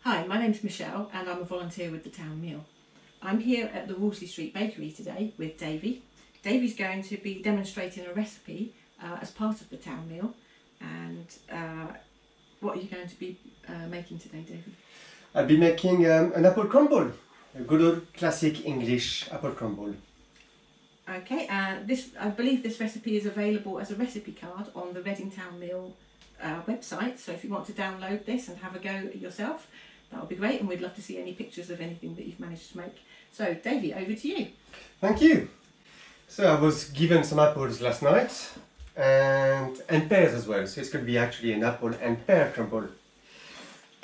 Hi, my name's Michelle and I'm a volunteer with the town meal. I'm here at the Wolseley Street Bakery today with Davy. Davy's going to be demonstrating a recipe as part of the town meal. And what are you going to be making today, Davy? I'll be making an apple crumble, a good old classic English apple crumble. Okay, I believe this recipe is available as a recipe card on the Reading Town Meal website, so if you want to download this and have a go yourself, that would be great, and we'd love to see any pictures of anything that you've managed to make. So Davy, over to you. Thank you. So I was given some apples last night and pears as well, so it's going to be actually an apple and pear crumble.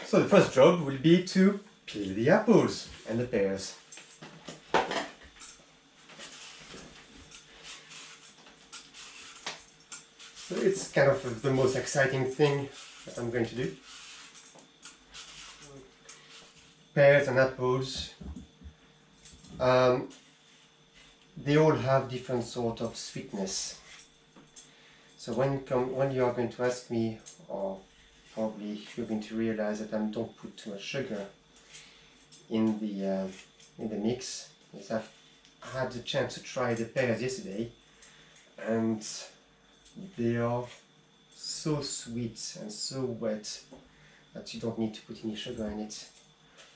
So the first job will be to peel the apples and the pears. So it's kind of the most exciting thing that I'm going to do. Pears and apples, they all have different sort of sweetness. So when you are going to ask me, or probably you're going to realize that I don't put too much sugar in the mix, is I've had the chance to try the pears yesterday, and they are so sweet and so wet that you don't need to put any sugar in it,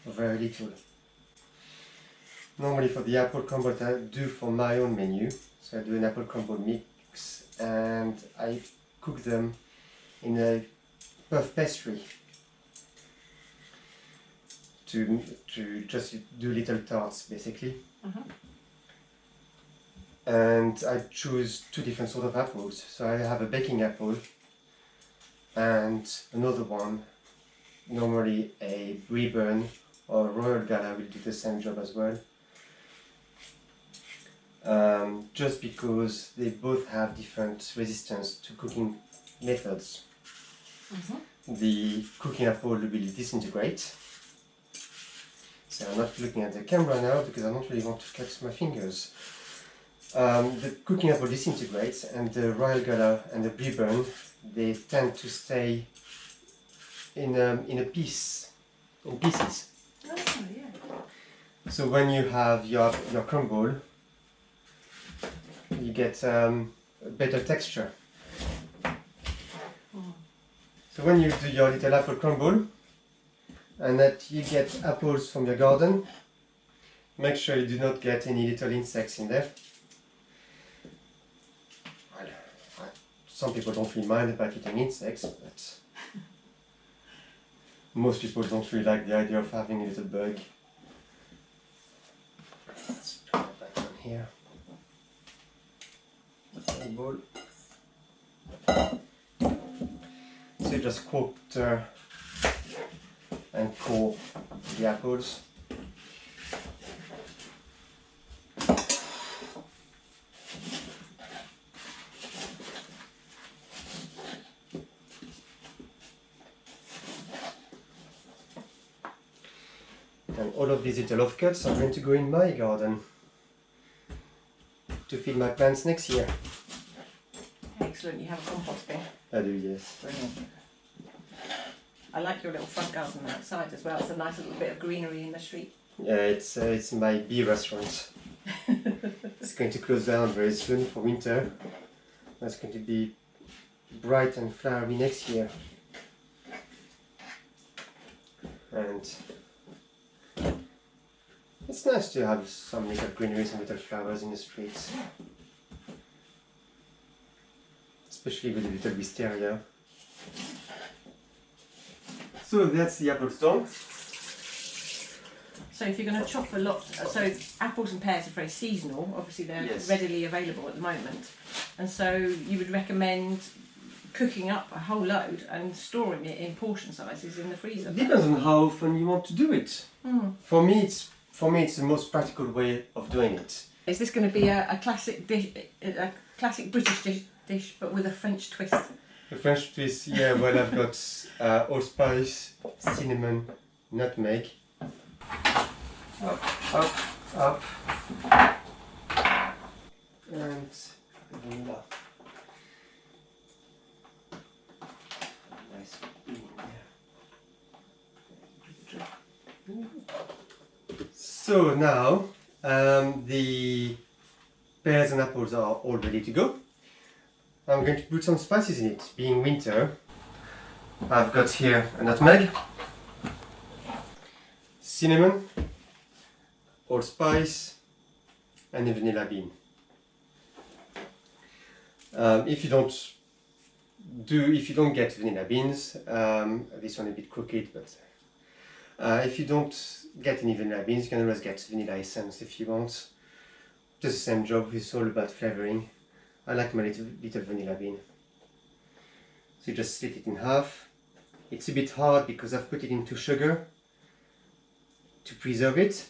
or very little. Normally for the apple crumble that I do for my own menu, so I do an apple crumble mix and I cook them in a puff pastry to just do little tarts basically. And I choose two different sort of apples. So I have a baking apple and another one, normally a Brie or Royal Gala will do the same job as well. Just because they both have different resistance to cooking methods. The cooking apple will disintegrate. So I'm not looking at the camera now because I don't really want to cut my fingers. The cooking apple disintegrates, and the Royal Gala and the Brie, they tend to stay in pieces. Oh yeah. So when you have your crumble, you get a better texture. So when you do your little apple crumble, and that you get apples from your garden, make sure you do not get any little insects in there. Some people don't really mind about eating insects, but most people don't really like the idea of having a little bug. Let's put it back on here. Bowl. So you just quarter and core the apples. And all of these little offcuts are going to go in my garden to feed my plants next year. Excellent, you have a compost bin. I do, yes. Brilliant. I like your little front garden outside as well. It's a nice little bit of greenery in the street. Yeah, it's my bee restaurant. It's going to close down very soon for winter. It's going to be bright and flowery next year. And it's nice to have some little greenery, some little flowers in the streets. Especially with a little wisteria. So that's the apple done. So if you're going to chop a lot, so apples and pears are very seasonal, obviously they're Yes. readily available at the moment, and so you would recommend cooking up a whole load and storing it in portion sizes in the freezer. It depends on how often you want to do it. For me it's the most practical way of doing it. Is this going to be a classic dish, a classic British dish, but with a French twist? The French twist, yeah, well I've got allspice, cinnamon, nutmeg. Up, up, and vanilla. Nice bean there. So now the pears and apples are all ready to go. I'm going to put some spices in it. Being winter, I've got here a nutmeg, cinnamon, allspice, and a vanilla bean. If you don't get vanilla beans, this one a bit crooked, but if you don't get any vanilla beans, you can always get vanilla essence if you want. Just the same job. It's all about flavoring. I like my little vanilla bean. So you just split it in half. It's a bit hard because I've put it into sugar to preserve it,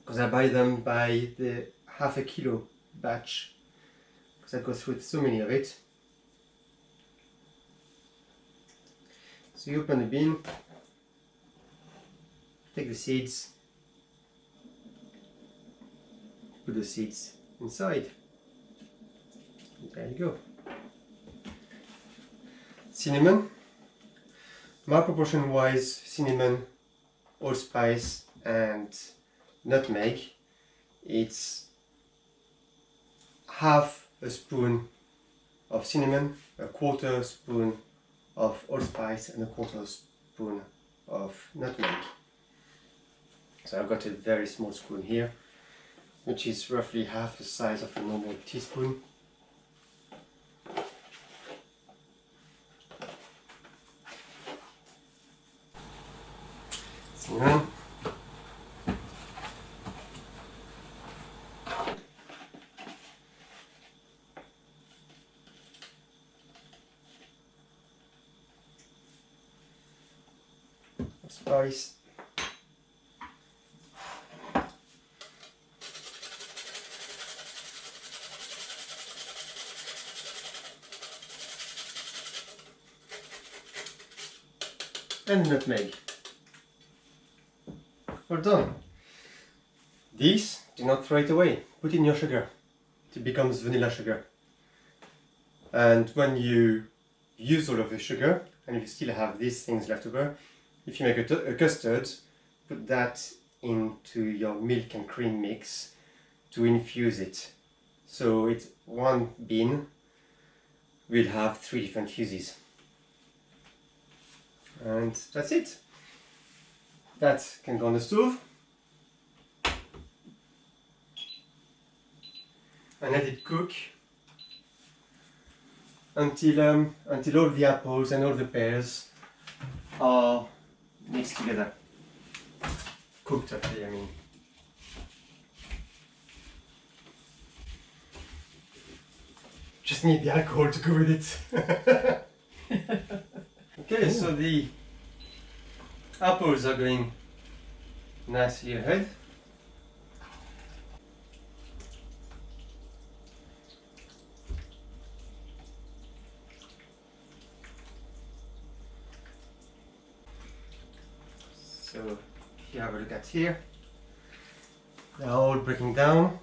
because I buy them by the ½ kilo batch, because I go through so many of it. So you open the bean, take the seeds, put the seeds inside. There you go. Cinnamon. My proportion wise, cinnamon, allspice and nutmeg, it's half a spoon of cinnamon, a quarter spoon of allspice and a quarter spoon of nutmeg. So I've got a very small spoon here, which is roughly half the size of a normal teaspoon. Cinnamon. Spice. And nutmeg. Well done. These, do not throw it away. Put in your sugar. It becomes vanilla sugar. And when you use all of the sugar, and you still have these things left over, if you make a custard, put that into your milk and cream mix to infuse it. So it's one bean will have 3 different uses. And that's it. That can go on the stove and let it cook until all the apples and all the pears are mixed together. Cooked actually, I mean. Just need the alcohol to go with it. Okay, so the apples are going nicely ahead. So if you have a look at here, they're all breaking down,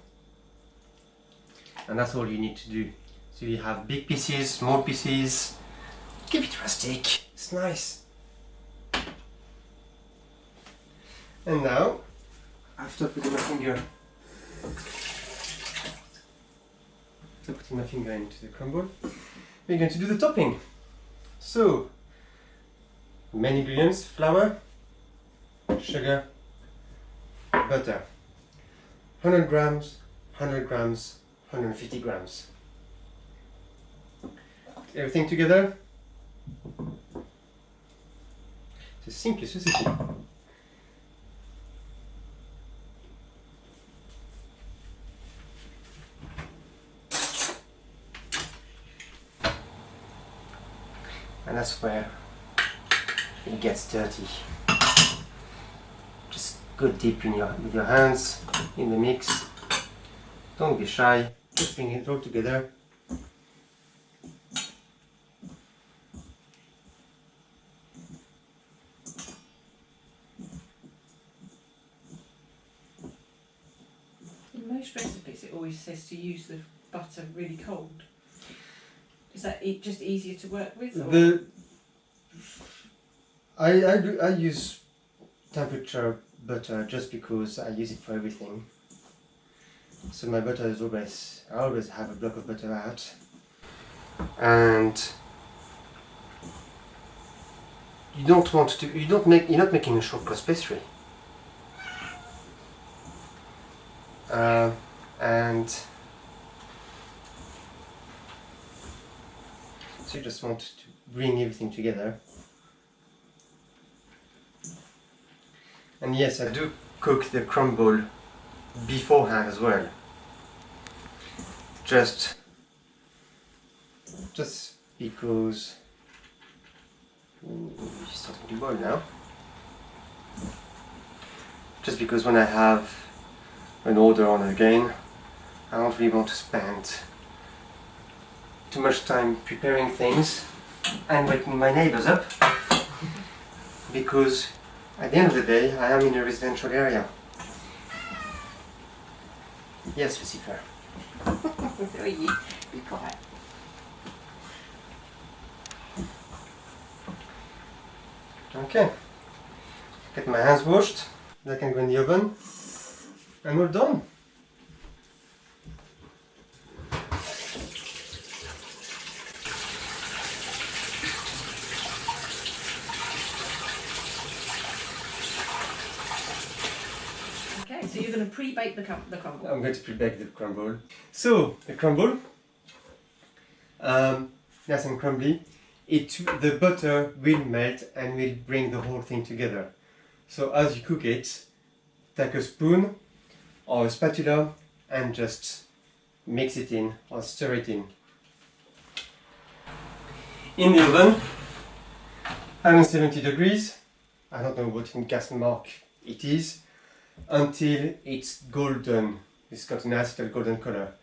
and that's all you need to do. So you have big pieces, small pieces, keep it rustic, it's nice. And now, after putting my finger into the crumble, we're going to do the topping. So, main ingredients: flour, sugar, butter, 100 grams, 100 grams, 150 grams. Put everything together. C'est simple, ceci. And that's where it gets dirty. Just go deep with your hands in the mix. Don't be shy. Just bring it all together. In most recipes, it always says to use the butter really cold. Is that just easier to work with? Or? I use temperature butter just because I use it for everything. So my butter is I always have a block of butter out. And you're not making a short crust pastry. And so you just want to bring everything together. And yes, I do cook the crumble beforehand as well. Just because it's starting to boil now. Just because when I have an order on again, I don't really want to spend too much time preparing things and waking my neighbors up, because at the end of the day I am in a residential area. Yes, Lucifer. Be quiet. Okay, get my hands washed, then I can go in the oven, and we're done. Okay, so you're going to pre-bake the crumble. I'm going to pre-bake the crumble. So, the crumble, nice and crumbly. The butter will melt and will bring the whole thing together. So as you cook it, take a spoon or a spatula and just mix it in or stir it in. In the oven, 170 degrees, I don't know what in gas mark it is, until it's golden. It's got a nice little golden color.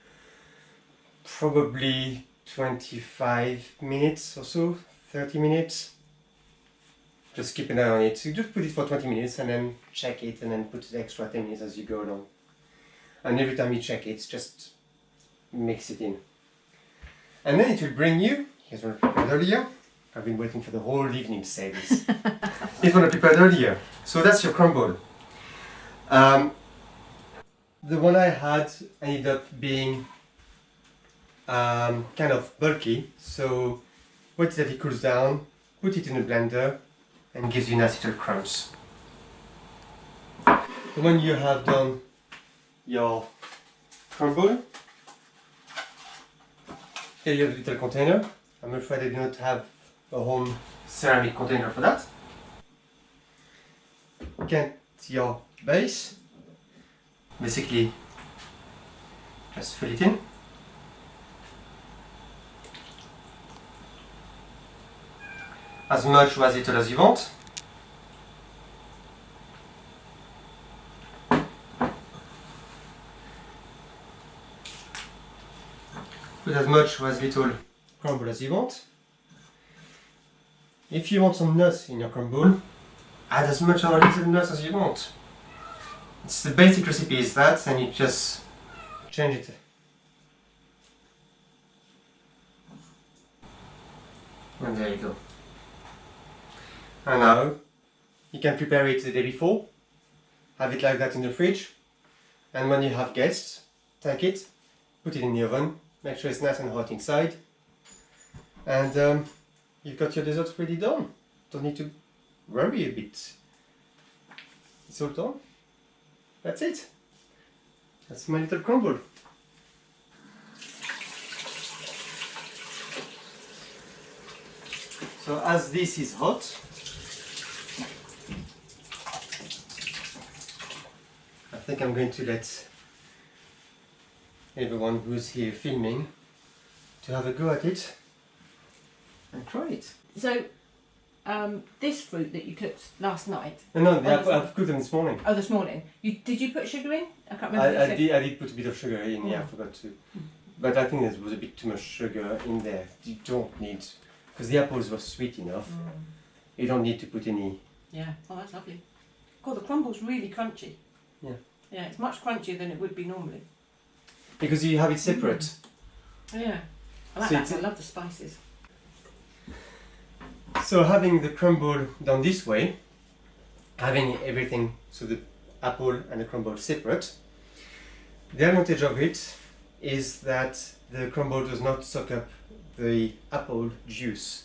Probably 25 minutes or so, 30 minutes. Just keep an eye on it. So just put it for 20 minutes and then check it and then put the extra 10 minutes as you go along. And every time you check it, just mix it in. And then it will bring you, here's one I prepared earlier. I've been waiting for the whole evening to say this. Here's one I prepared earlier. So that's your crumble. The one I had ended up being kind of bulky, so wait till it cools down, put it in a blender and gives you nice little crumbs. So when you have done your crumble, here you have a little container. I'm afraid I do not have a home ceramic container for that. Get your base, basically just fill it in. As much or as little as you want. Put as much or as little crumble as you want. If you want some nuts in your crumble, add as much or little nuts as you want. It's the basic recipe is that, and you just change it. And there you go. And now, you can prepare it the day before, have it like that in the fridge, and when you have guests, take it, put it in the oven, make sure it's nice and hot inside, and you've got your dessert ready done. Don't need to worry a bit. It's all done. That's it. That's my little crumble. So as this is hot, I think I'm going to let everyone who's here filming to have a go at it and try it. So, this fruit that you cooked last night. No, I've cooked them this morning. Oh, this morning. Did you put sugar in? I can't remember. I did put a bit of sugar in. Yeah, I forgot to. But I think there was a bit too much sugar in there. You don't need, because the apples were sweet enough. You don't need to put any. Yeah. Oh, that's lovely. God, the crumble's really crunchy. Yeah. Yeah, it's much crunchier than it would be normally. Because you have it separate. Yeah. I like that. I love the spices. So having the crumble done this way, having everything, so the apple and the crumble separate. The advantage of it is that the crumble does not soak up the apple juice,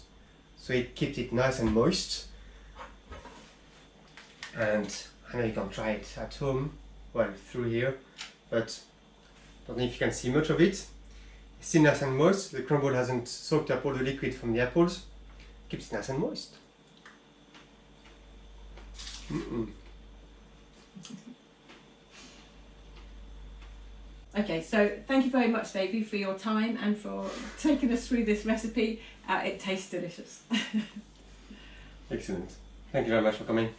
so it keeps it nice and moist. And I know you can try it at home, well, through here, but I don't know if you can see much of it. It's still nice and moist. The crumble hasn't soaked up all the liquid from the apples. Keeps it nice and moist. Okay, so thank you very much, Davy, for your time and for taking us through this recipe. It tastes delicious. Excellent. Thank you very much for coming.